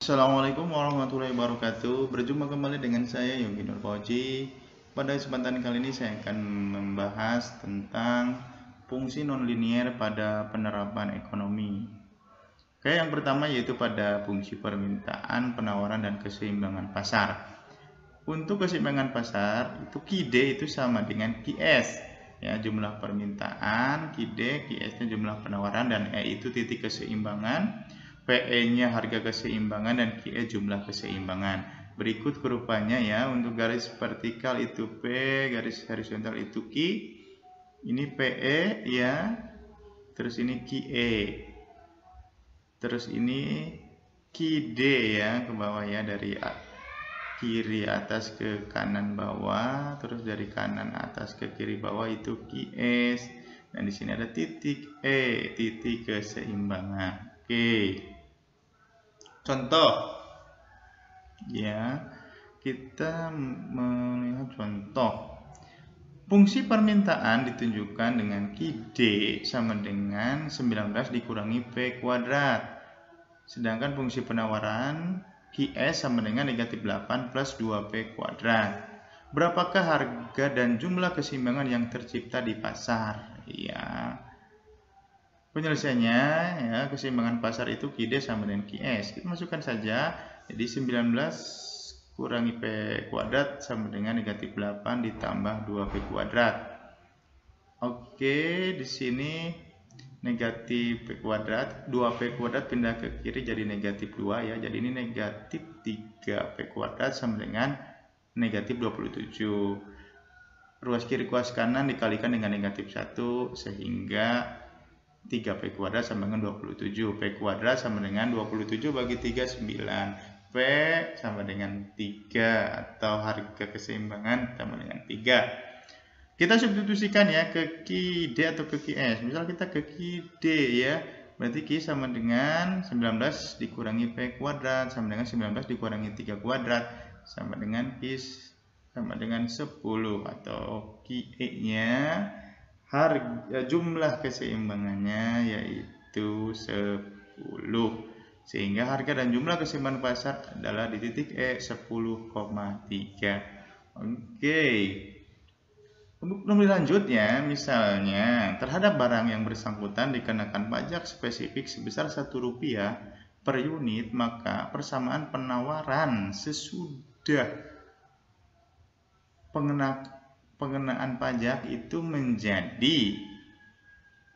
Assalamualaikum warahmatullahi wabarakatuh. Berjumpa kembali dengan saya Yogi Nur Fauzi. Pada kesempatan kali ini saya akan membahas tentang fungsi nonlinier pada penerapan ekonomi. Oke, yang pertama yaitu pada fungsi permintaan, penawaran, dan keseimbangan pasar. Untuk keseimbangan pasar itu QD itu sama dengan QS. Ya, jumlah permintaan, QD, QS-nya jumlah penawaran, dan E itu titik keseimbangan. PE-nya harga keseimbangan, dan QE jumlah keseimbangan. Berikut kurvanya ya. Untuk garis vertikal itu P, garis horizontal itu Q. Ini PE ya. Terus ini QE. Terus ini QD ya, ke bawah ya, dari kiri atas ke kanan bawah, terus dari kanan atas ke kiri bawah itu QS. Dan di sini ada titik E, titik keseimbangan. Oke. Contoh ya, kita melihat contoh. Fungsi permintaan ditunjukkan dengan QD sama dengan 19 dikurangi P kuadrat. Sedangkan fungsi penawaran QS sama dengan negatif 8 plus 2P kuadrat. Berapakah harga dan jumlah keseimbangan yang tercipta di pasar? Ya. Penyelesaiannya ya, keseimbangan pasar itu QD sama dengan QS. Kita masukkan saja. Jadi 19 kurangi P kuadrat sama dengan negatif 8 ditambah 2P kuadrat. Oke, di sini negatif P kuadrat, 2P kuadrat pindah ke kiri jadi negatif 2 ya. Jadi ini negatif 3P kuadrat sama dengan negatif 27. Ruas kiri kuas kanan dikalikan dengan negatif 1 sehingga 3P kuadrat sama dengan 27. P kuadrat sama dengan 27 bagi 3, 9. P sama dengan 3 atau harga keseimbangan sama dengan 3. Kita substitusikan ya ke QD atau ke QS. Misal kita ke QD ya, berarti Q sama dengan 19 dikurangi P kuadrat sama dengan 19 dikurangi 3 kuadrat sama dengan Q sama dengan 10, atau QE-nya harga jumlah keseimbangannya yaitu 10. Sehingga harga dan jumlah keseimbangan pasar adalah di titik E 10,3. Oke. Untuk lebih lanjutnya, misalnya terhadap barang yang bersangkutan dikenakan pajak spesifik sebesar Rp1 per unit, maka persamaan penawaran sesudah pengenaan pajak itu menjadi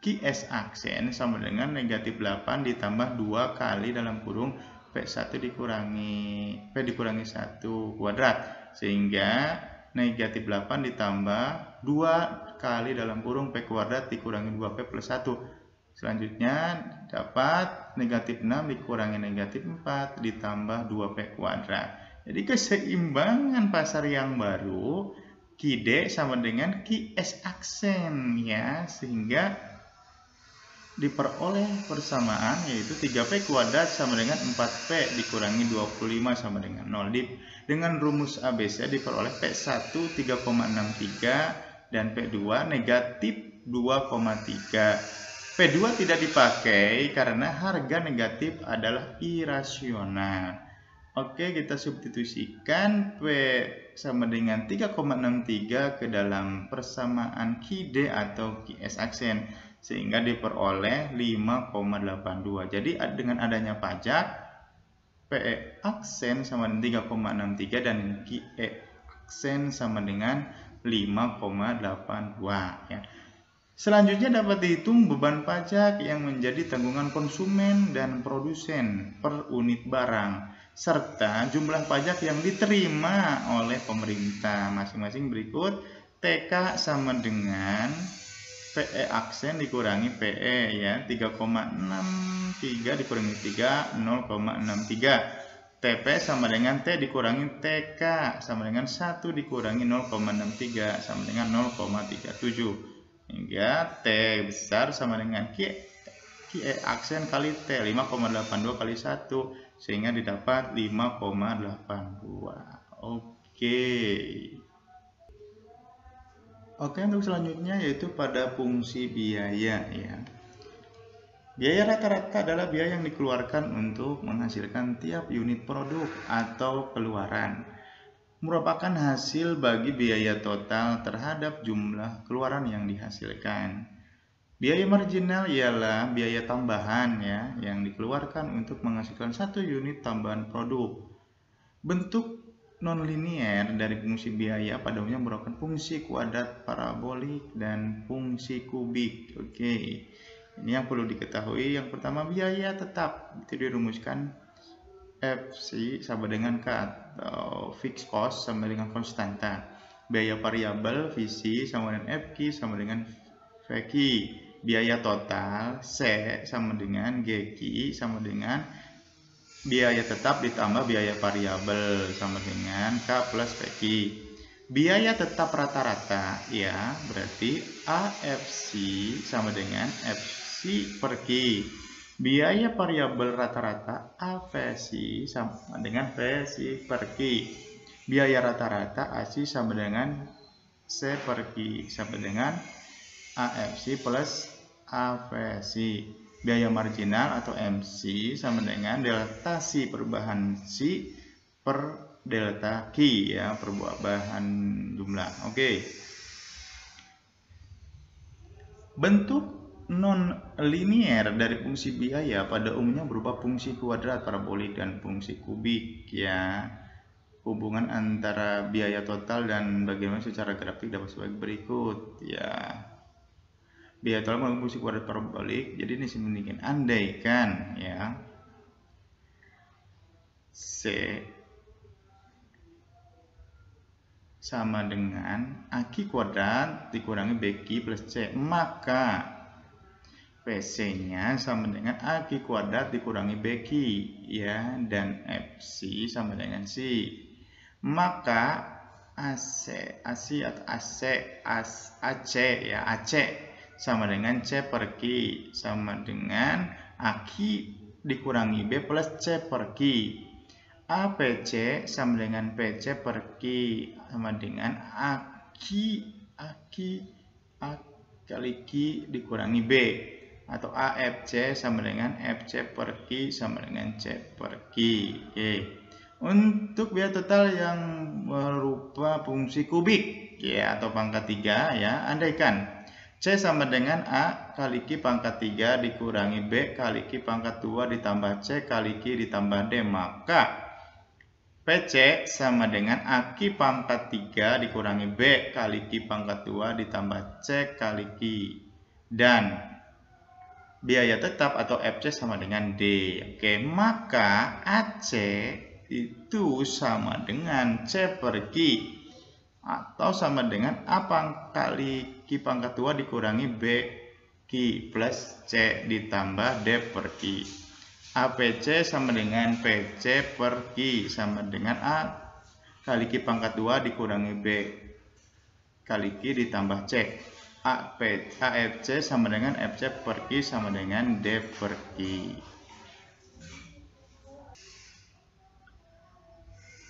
QS aksen sama dengan negatif 8 ditambah 2 kali dalam kurung P1 dikurangi 1 kuadrat, sehingga negatif 8 ditambah 2 kali dalam kurung P kuadrat dikurangi 2P plus 1. Selanjutnya dapat negatif 6 dikurangi negatif 4 ditambah 2P kuadrat. Jadi keseimbangan pasar yang baru QD sama dengan QS aksen ya, sehingga diperoleh persamaan yaitu 3P kuadrat sama dengan 4P dikurangi 25 sama dengan 0. Dengan rumus ABC diperoleh P1 3,63 dan P2 negatif 2,3. P2 tidak dipakai karena harga negatif adalah irasional. Oke, kita substitusikan P sama dengan 3,63 ke dalam persamaan QD atau QS aksen, sehingga diperoleh 5,82. Jadi dengan adanya pajak, PE aksen sama dengan 3,63 dan QE aksen sama dengan 5,82 ya. Selanjutnya dapat dihitung beban pajak yang menjadi tanggungan konsumen dan produsen per unit barang, serta jumlah pajak yang diterima oleh pemerintah masing-masing berikut. TK sama dengan PE aksen dikurangi PE ya, 3,63 dikurangi 3, 0,63. TP sama dengan T dikurangi TK sama dengan 1 dikurangi 0,63 sama dengan 0,37. Hingga T besar sama dengan QE aksen kali T, 5,82 kali 1, sehingga didapat 5,82. Oke, untuk selanjutnya yaitu pada fungsi biaya ya. Biaya rata-rata adalah biaya yang dikeluarkan untuk menghasilkan tiap unit produk atau keluaran. Merupakan hasil bagi biaya total terhadap jumlah keluaran yang dihasilkan. Biaya marginal ialah biaya tambahan ya yang dikeluarkan untuk menghasilkan satu unit tambahan produk. Bentuk nonlinier dari fungsi biaya pada umumnya merupakan fungsi kuadrat parabolik dan fungsi kubik. Oke. Ini yang perlu diketahui. Yang pertama, biaya tetap itu dirumuskan FC sama dengan K atau fixed cost sama dengan konstanta. Biaya variabel VC sama dengan FQ sama dengan VQ. Biaya total C sama dengan GQ sama dengan biaya tetap ditambah biaya variabel sama dengan K plus PQ. Biaya tetap rata-rata ya berarti AFC sama dengan FC per Q. Biaya variabel rata-rata AVC sama dengan VC per Q. Biaya rata-rata AC sama dengan C per Q sama dengan AFC plus AVC. Biaya marginal atau MC sama dengan delta C perubahan C per delta Q ya, perubahan jumlah. Oke. Bentuk non-linier dari fungsi biaya pada umumnya berupa fungsi kuadrat parabolik dan fungsi kubik ya. Hubungan antara biaya total dan bagaimana secara grafik dapat sebagai berikut ya. Biaya total menggunakan fungsi kuadrat parabolik. Jadi ini sedemikian, andaikan ya C sama dengan AQ kuadrat dikurangi BQ plus C, maka PC-nya sama dengan AQ kuadrat dikurangi BQ ya, dan FC sama dengan C. Maka AC atau AC ya, AC sama dengan C per Q sama dengan AQ dikurangi B plus C per Q. APC sama dengan PC per Q sama dengan AQ kali Q dikurangi B, atau AFC sama dengan FC per Q sama dengan C per Q. Oke. Untuk biaya total yang berupa fungsi kubik ya atau pangkat 3 ya, andaikan C sama dengan A kali Q pangkat 3 dikurangi B kali Q pangkat 2 ditambah C kali Q ditambah D, maka PC sama dengan AQ pangkat 3 dikurangi B kali Q pangkat 2 ditambah C kali Q. Dan biaya tetap atau FC sama dengan D. Oke, maka AC itu sama dengan C per Q atau sama dengan A kali Q pangkat 2 dikurangi B Q plus C ditambah D per Q. APC sama dengan PC per Q sama dengan A kali Q pangkat 2 dikurangi B kali Q ditambah C. AFC sama dengan FC per Q sama dengan D per Q.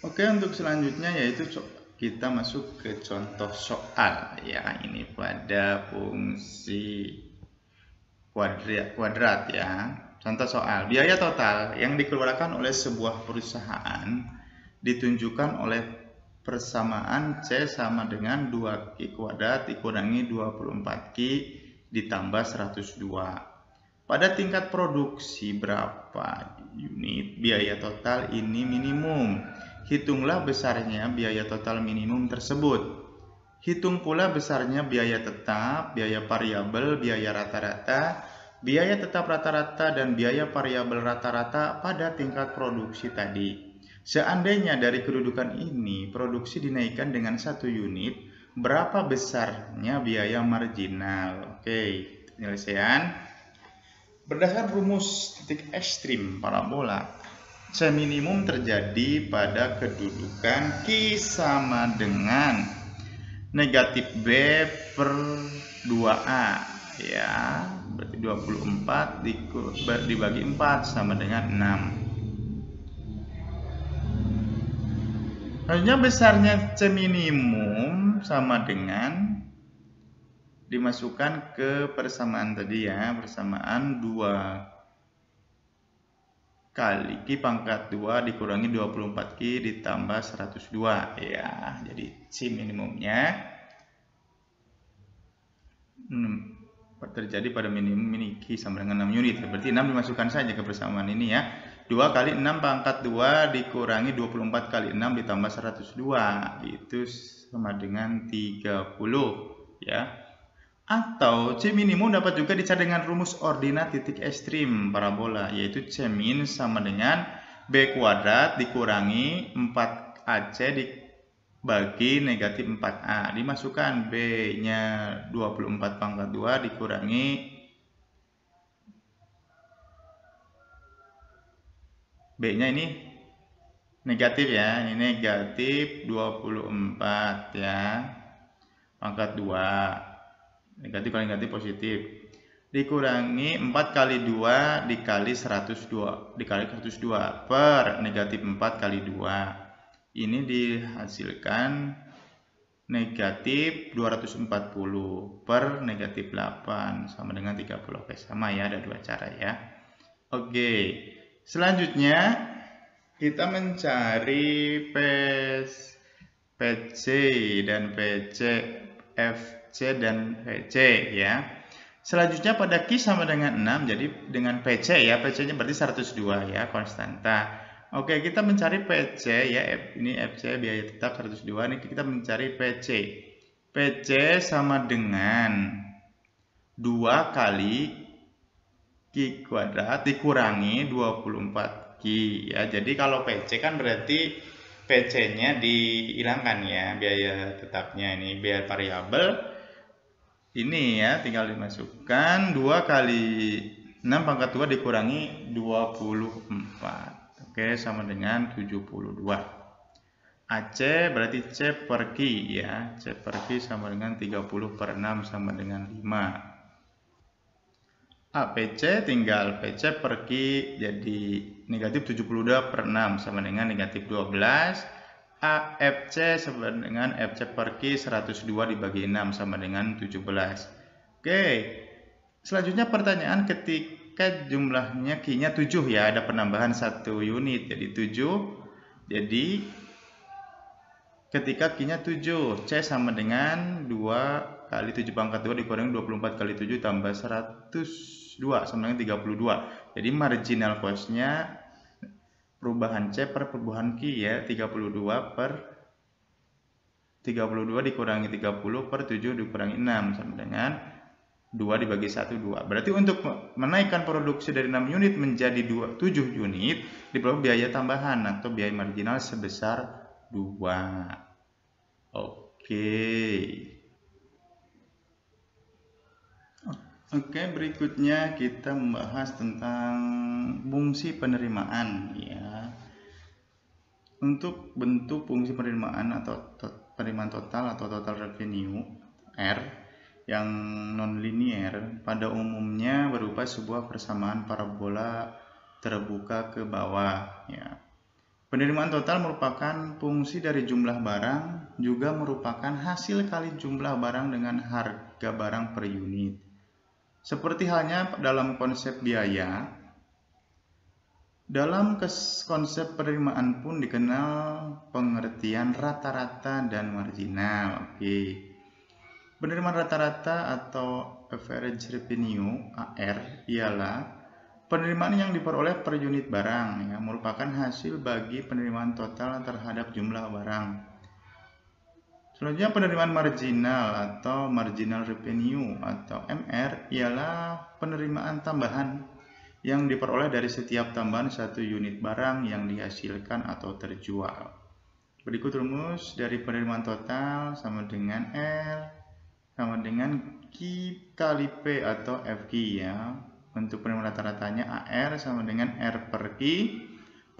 Oke, untuk selanjutnya yaitu kita masuk ke contoh soal ya, ini pada fungsi kuadrat ya. Contoh soal, biaya total yang dikeluarkan oleh sebuah perusahaan ditunjukkan oleh persamaan C sama dengan 2Q kuadrat dikurangi 24Q ditambah 102. Pada tingkat produksi berapa unit biaya total ini minimum? Hitunglah besarnya biaya total minimum tersebut. Hitung pula besarnya biaya tetap, biaya variabel, biaya rata-rata, biaya tetap rata-rata, dan biaya variabel rata-rata pada tingkat produksi tadi. Seandainya dari kedudukan ini produksi dinaikkan dengan 1 unit, berapa besarnya biaya marginal? Oke, penyelesaian. Berdasarkan rumus titik ekstrim parabola, C minimum terjadi pada kedudukan Q sama dengan negatif B per 2A ya, berarti 24 dibagi 4 sama dengan 6. Harusnya besarnya C minimum sama dengan dimasukkan ke persamaan tadi ya, persamaan 2 kali Q pangkat 2 dikurangi 24 Q ditambah 102 ya. Jadi C minimumnya terjadi pada minimum ini Q sama dengan 6 unit. Berarti 6 dimasukkan saja ke persamaan ini ya. 2 kali 6 pangkat 2 dikurangi 24 kali 6 ditambah 102 itu sama dengan 30 ya. Atau C minimum dapat juga dicari dengan rumus ordinat titik ekstrim parabola, yaitu C min sama dengan B kuadrat dikurangi 4AC dibagi negatif 4A. Dimasukkan B-nya 24 pangkat 2 dikurangi B-nya ini negatif ya, ini negatif 24 ya, pangkat 2. Negatif kali negatif positif dikurangi 4 kali 2 dikali 102 per negatif 4 kali 2 ini dihasilkan negatif 240 per negatif 8 sama dengan 30. Oke, sama ya, ada dua cara ya. Oke, selanjutnya kita mencari PC dan PC FC dan PC ya. Selanjutnya pada Q sama dengan 6, jadi dengan PC ya, PC-nya berarti 102 ya, konstanta. Oke, kita mencari PC ya, ini FC biaya tetap 102, ini kita mencari PC. PC sama dengan 2 kali Q kuadrat dikurangi 24 Q ya. Jadi kalau PC kan berarti PC-nya dihilangkan ya, biaya tetapnya ini, biaya variabel ini ya, tinggal dimasukkan 2 kali 6 pangkat 2 dikurangi 24. Oke, sama dengan 72. AC berarti C per Q ya, C per Q sama dengan 30 per 6 sama dengan 5. APC tinggal PC per Q jadi negatif 72 per 6 sama dengan negatif 12. AFC sama dengan FC per Q 102 dibagi 6 sama dengan 17. Oke, selanjutnya pertanyaan ketika jumlahnya Q-nya 7 ya, ada penambahan 1 unit jadi 7. Jadi ketika Q-nya 7, C sama dengan 2 kali 7 pangkat 2 dikurangi 24 kali 7 tambah 102 sama dengan 32. Jadi marginal cost-nya perubahan C per perubahan Q ya, 32 per 32 dikurangi 30 per 7 dikurangi 6 sama dengan 2 dibagi 1, 2. Berarti untuk menaikkan produksi dari 6 unit menjadi 7 unit diperlukan biaya tambahan atau biaya marginal sebesar 2. Oke, berikutnya kita membahas tentang fungsi penerimaan ya. Untuk bentuk fungsi penerimaan atau penerimaan total atau total revenue R yang non-linear pada umumnya berupa sebuah persamaan parabola terbuka ke bawah ya. Penerimaan total merupakan fungsi dari jumlah barang, juga merupakan hasil kali jumlah barang dengan harga barang per unit. Seperti halnya dalam konsep biaya, dalam konsep penerimaan pun dikenal pengertian rata-rata dan marginal. Oke. Penerimaan rata-rata atau average revenue AR ialah penerimaan yang diperoleh per unit barang ya, merupakan hasil bagi penerimaan total terhadap jumlah barang. Selanjutnya penerimaan marginal atau marginal revenue atau MR ialah penerimaan tambahan yang diperoleh dari setiap tambahan 1 unit barang yang dihasilkan atau terjual. Berikut rumus dari penerimaan total sama dengan R sama dengan Q kali P atau FQ ya. Untuk penerimaan rata-ratanya AR sama dengan R per Q,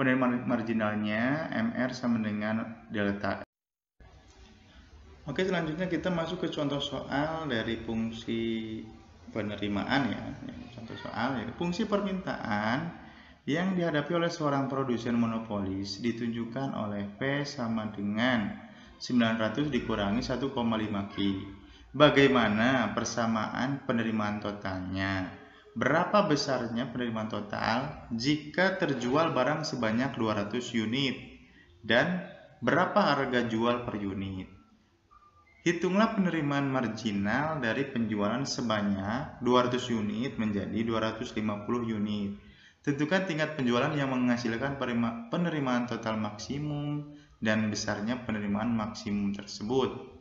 penerimaan marginalnya MR sama dengan delta. Oke, selanjutnya kita masuk ke contoh soal dari fungsi penerimaan ya. Contoh soal ya, fungsi permintaan yang dihadapi oleh seorang produsen monopolis ditunjukkan oleh P sama dengan 900 dikurangi 1,5 Q. Bagaimana persamaan penerimaan totalnya? Berapa besarnya penerimaan total jika terjual barang sebanyak 200 unit? Dan berapa harga jual per unit? Hitunglah penerimaan marginal dari penjualan sebanyak 200 unit menjadi 250 unit. Tentukan tingkat penjualan yang menghasilkan penerimaan total maksimum dan besarnya penerimaan maksimum tersebut.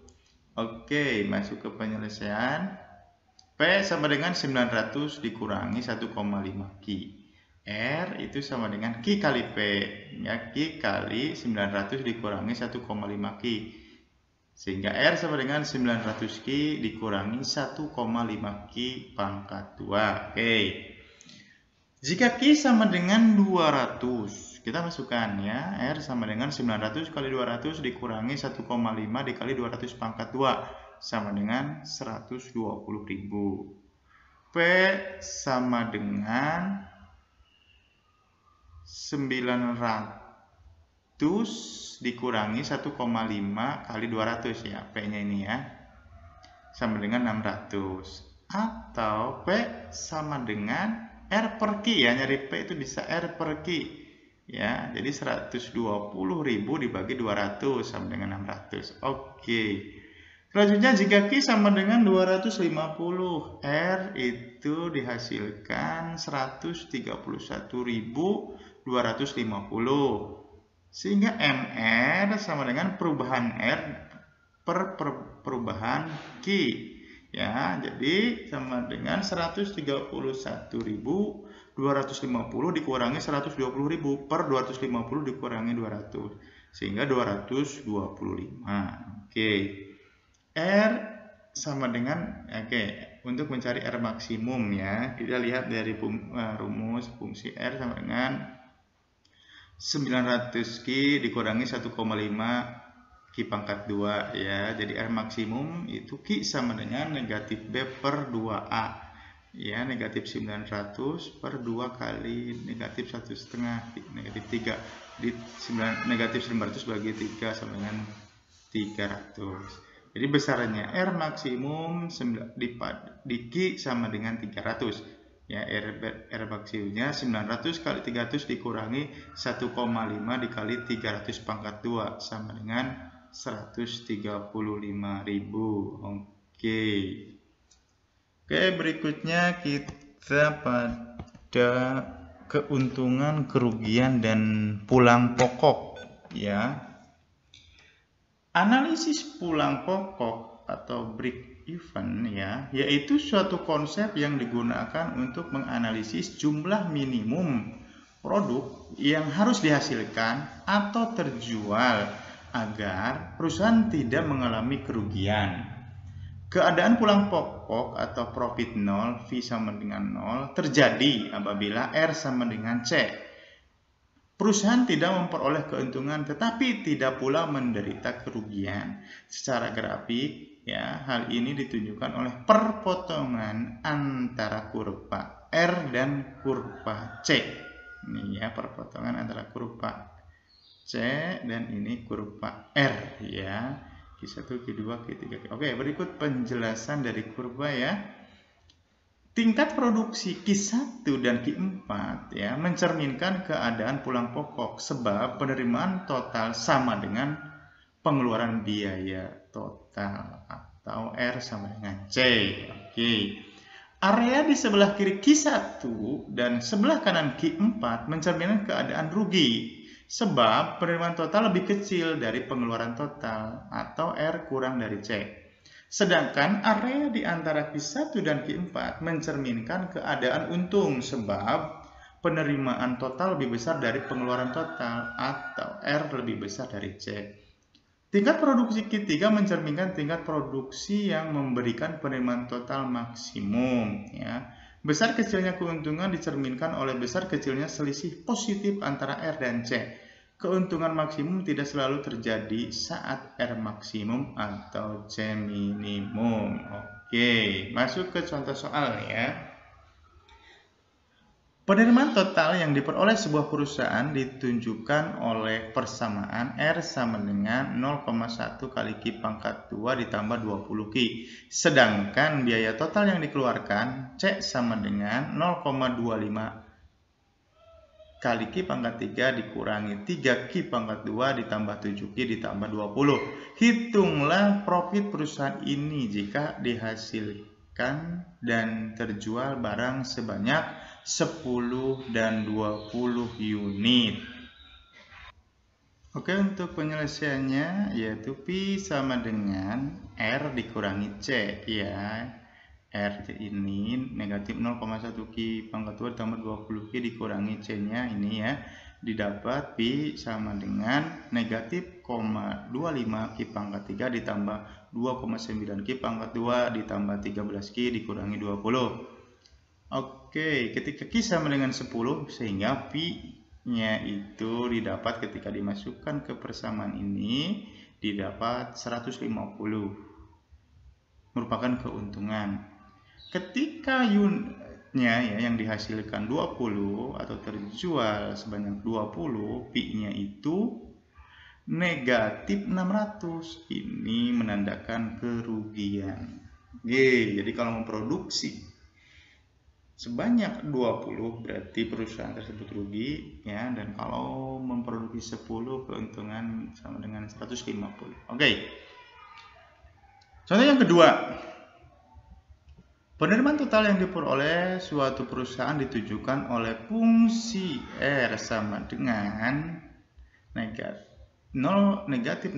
Oke, masuk ke penyelesaian. P sama dengan 900 dikurangi 1,5 Q. R itu sama dengan Q kali P. Ya, Q kali 900 dikurangi 1,5 Q. Sehingga R sama dengan 900 Q dikurangi 1,5 Q pangkat 2. Oke. Jika Q sama dengan 200, kita masukkan ya, R sama dengan 900 kali 200 dikurangi 1,5 dikali 200 pangkat 2 sama dengan 120.000. P sama dengan 900 dikurangi 1,5 kali 200 ya, P-nya ini ya, sama dengan 600. Atau P sama dengan R per Q ya, nyari P itu bisa R per Q. Ya, jadi 120.000 dibagi 200 sama dengan 600. Oke. Selanjutnya jika Q sama dengan 250, R itu dihasilkan 131.250. Sehingga MR sama dengan perubahan R per perubahan Q. Ya, jadi sama dengan 131.250 dikurangi 120.000 per 250 dikurangi 200. Sehingga 225. Oke. R sama dengan, untuk mencari R maksimum ya, kita lihat dari rumus fungsi R sama dengan 900 Q dikurangi 1,5 Q pangkat 2 ya. Jadi R maksimum itu Q sama dengan negatif B per 2A ya, negatif 900 per 2 kali negatif 1,5 negatif 3. Jadi negatif 900 bagi 3 sama dengan 300. Jadi besarnya R maksimum di Q sama dengan 300 ya. R maksimumnya 900 kali 300 dikurangi 1,5 dikali 300 pangkat 2 sama dengan 135.000. Oke, berikutnya kita pada keuntungan, kerugian, dan pulang pokok ya. Analisis pulang pokok atau break even ya, yaitu suatu konsep yang digunakan untuk menganalisis jumlah minimum produk yang harus dihasilkan atau terjual agar perusahaan tidak mengalami kerugian. Keadaan pulang pokok atau profit nol, V sama dengan 0, terjadi apabila R sama dengan C. Perusahaan tidak memperoleh keuntungan tetapi tidak pula menderita kerugian. Secara grafik ya, hal ini ditunjukkan oleh perpotongan antara kurva R dan kurva C. Ini ya, perpotongan antara kurva C dan ini kurva R ya. Q1, Q2, Q3. Oke, berikut penjelasan dari kurva ya. Tingkat produksi Q1 dan Q4 ya mencerminkan keadaan pulang pokok sebab penerimaan total sama dengan pengeluaran biaya total atau R sama dengan C. Oke. Area di sebelah kiri Q1 dan sebelah kanan Q4 mencerminkan keadaan rugi sebab penerimaan total lebih kecil dari pengeluaran total atau R kurang dari C. Sedangkan area di antara Q1 dan Q4 mencerminkan keadaan untung sebab penerimaan total lebih besar dari pengeluaran total atau R lebih besar dari C. Tingkat produksi Q3 mencerminkan tingkat produksi yang memberikan penerimaan total maksimum ya. Besar kecilnya keuntungan dicerminkan oleh besar kecilnya selisih positif antara R dan C. Keuntungan maksimum tidak selalu terjadi saat R maksimum atau C minimum. Oke, masuk ke contoh soal ya. Penerimaan total yang diperoleh sebuah perusahaan ditunjukkan oleh persamaan R sama dengan 0,1 kali Q pangkat 2 ditambah 20 Q. Sedangkan biaya total yang dikeluarkan C sama dengan 0,25 kali Q pangkat 3 dikurangi 3 Q pangkat 2 ditambah 7 Q ditambah 20. Hitunglah profit perusahaan ini jika dihasilkan dan terjual barang sebanyak 10 dan 20 unit. Oke, untuk penyelesaiannya yaitu Pi sama dengan R dikurangi C ya. R ini negatif 0,1 Q pangkat 2 ditambah 20 Q dikurangi C nya ini ya. Didapat Pi sama dengan negatif 0,25 Q pangkat 3 ditambah 2,9 Q pangkat 2 ditambah 13 Q dikurangi 20. Oke, ketika Q sama dengan 10 sehingga Pi-nya itu didapat ketika dimasukkan ke persamaan ini didapat 150 merupakan keuntungan. Ketika unitnya ya yang dihasilkan 20 atau terjual sebanyak 20, Pi-nya itu negatif 600. Ini menandakan kerugian. Jadi kalau memproduksi sebanyak 20 berarti perusahaan tersebut rugi ya, dan kalau memproduksi 10 keuntungan sama dengan 150. Oke. Contoh yang kedua. Penerimaan total yang diperoleh suatu perusahaan ditujukan oleh fungsi R sama dengan negatif 0,1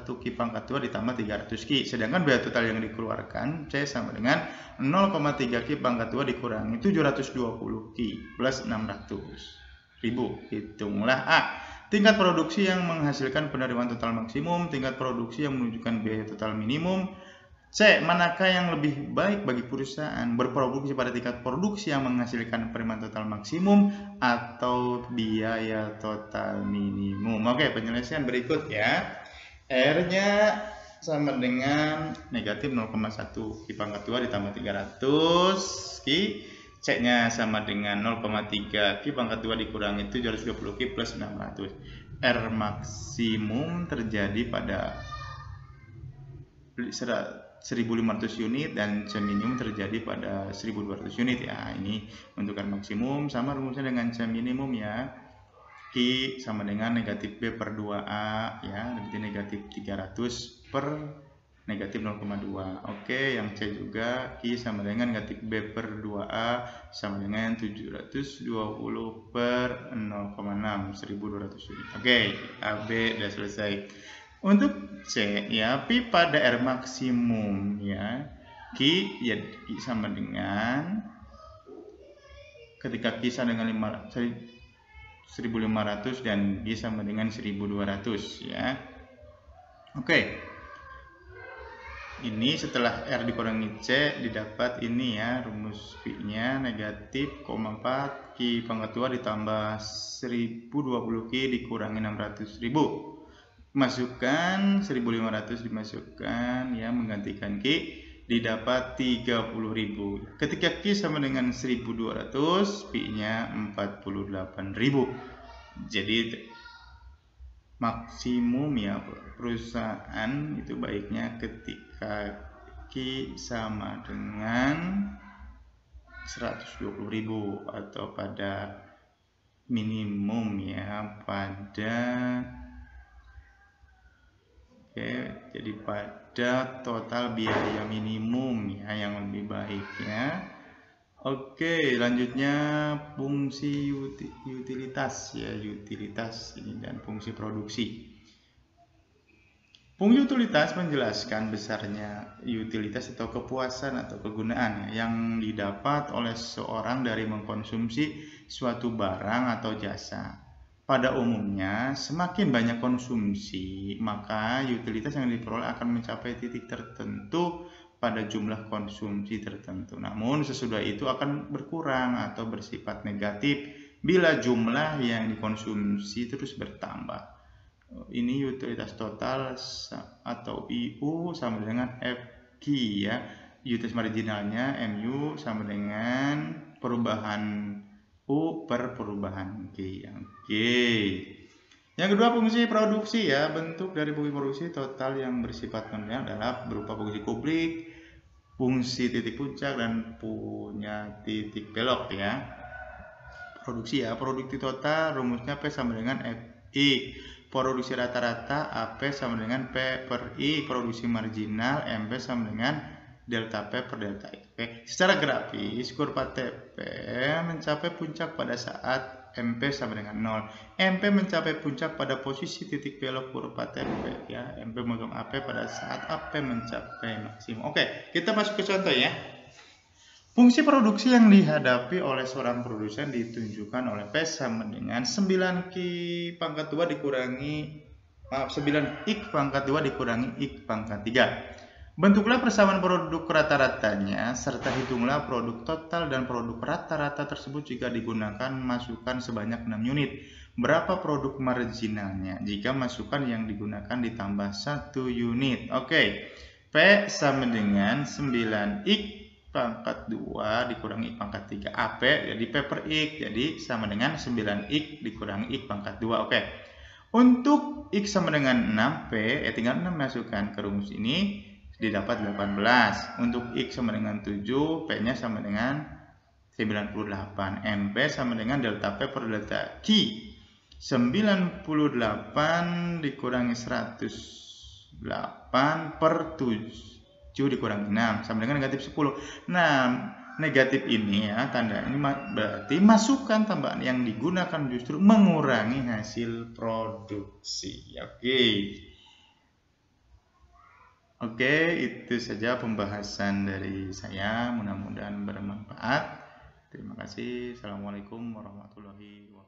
Q pangkat 2 ditambah 300 Q. Sedangkan biaya total yang dikeluarkan C sama dengan 0,3 Q pangkat 2 dikurangi 720 Q plus 600 ribu. Hitunglah A. Tingkat produksi yang menghasilkan penerimaan total maksimum, tingkat produksi yang menunjukkan biaya total minimum. C. Manakah yang lebih baik bagi perusahaan, berproduksi pada tingkat produksi yang menghasilkan penerimaan total maksimum atau biaya total minimum? Oke, penyelesaian berikut ya. R-nya sama dengan negatif 0,1 Q pangkat 2 ditambah 300 Q. C-nya sama dengan 0,3 Q pangkat 2 dikurangi 720 Q plus 600. R maksimum terjadi pada 1.500 unit dan C minimum terjadi pada 1.200 unit ya. Ini menentukan maksimum sama rumusnya dengan C minimum ya. Q sama dengan negatif B per 2A ya, berarti negatif 300 per negatif 0,2. Oke, yang C juga Q sama dengan negatif B per 2A sama dengan 720 per 0,6, 1.200 unit. Oke, AB sudah selesai. Untuk C ya, Pi pada R maksimum ya, Q ya Q sama dengan ketika Q sama dengan 1.500 dan Q sama dengan 1.200 ya. Oke. Ini setelah R dikurangi C didapat ini ya, rumus Pi-nya negatif 0,4 Q pangkat 2 ditambah 1.020 Q dikurangi 600.000. Masukkan 1.500 dimasukkan ya, menggantikan Q didapat 30.000. Ketika Q sama dengan 1.200, Pi-nya 48.000. Jadi maksimum ya perusahaan itu baiknya ketika Q sama dengan 120.000 atau pada minimum ya pada jadi pada total biaya minimum ya yang lebih baik ya. Oke, selanjutnya fungsi utilitas ya, utilitas ini dan fungsi produksi. Fungsi utilitas menjelaskan besarnya utilitas atau kepuasan atau kegunaan yang didapat oleh seseorang dari mengkonsumsi suatu barang atau jasa. Pada umumnya, semakin banyak konsumsi, maka utilitas yang diperoleh akan mencapai titik tertentu pada jumlah konsumsi tertentu. Namun, sesudah itu akan berkurang atau bersifat negatif bila jumlah yang dikonsumsi terus bertambah. Ini utilitas total atau IU sama dengan FQ ya. Utilitas marginalnya MU sama dengan perubahan U per perubahan Q. Oke. Yang kedua, fungsi produksi ya. Bentuk dari fungsi produksi total yang bersifat non-linear adalah berupa fungsi kublik, fungsi titik puncak, dan punya titik belok ya. Produksi ya, produksi total rumusnya P sama dengan FI. Produksi rata-rata AP sama dengan P per I. Produksi marginal MP sama dengan delta P per delta I. Oke. Secara grafis, kurva TP mencapai puncak pada saat MP sama dengan 0. MP mencapai puncak pada posisi titik belok kurva TP ya. MP memegang AP pada saat AP mencapai maksimum. Oke, kita masuk ke contoh ya. Fungsi produksi yang dihadapi oleh seorang produsen ditunjukkan oleh P sama dengan 9 pangkat 2 dikurangi 9 pangkat 2 dikurangi pangkat 3. Bentuklah persamaan produk rata-ratanya serta hitunglah produk total dan produk rata-rata tersebut jika digunakan masukan sebanyak 6 unit. Berapa produk marginalnya jika masukan yang digunakan ditambah 1 unit? Oke. P sama dengan 9X pangkat 2 dikurangi pangkat 3 AP, jadi P per X, jadi sama dengan 9X dikurangi X pangkat 2. Oke. Untuk X sama dengan 6, P tinggal 6 masukkan ke rumus ini, didapat 18. Untuk X sama dengan 7, P-nya sama dengan 98. MP sama dengan delta P per delta Q. 98 dikurangi 108 per 7 dikurangi 6 sama dengan negatif 10. Nah, negatif ini ya, tanda ini berarti masukan tambahan yang digunakan justru mengurangi hasil produksi. Oke, itu saja pembahasan dari saya. Mudah-mudahan bermanfaat. Terima kasih. Assalamualaikum warahmatullahi wabarakatuh.